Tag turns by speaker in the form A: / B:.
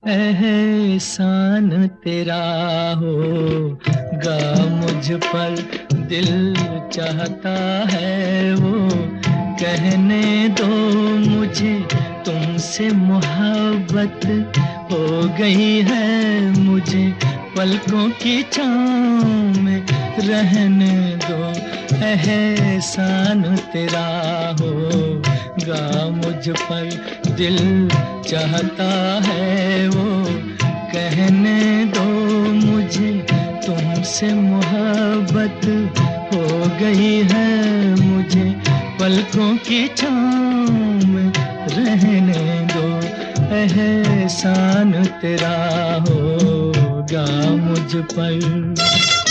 A: एहसान तेरा होगा मुझ पर, दिल चाहता है वो कहने दो मुझे, तुमसे मोहब्बत हो गई है मुझे, पलकों की छाँव में रहने दो। एहसान तेरा होगा मुझ पर, दिल चाहता है वो कहने दो मुझे, तुमसे मोहब्बत हो गई है मुझे, पलकों की छाँव में रहने दो। एहसान तेरा होगा मुझ पर।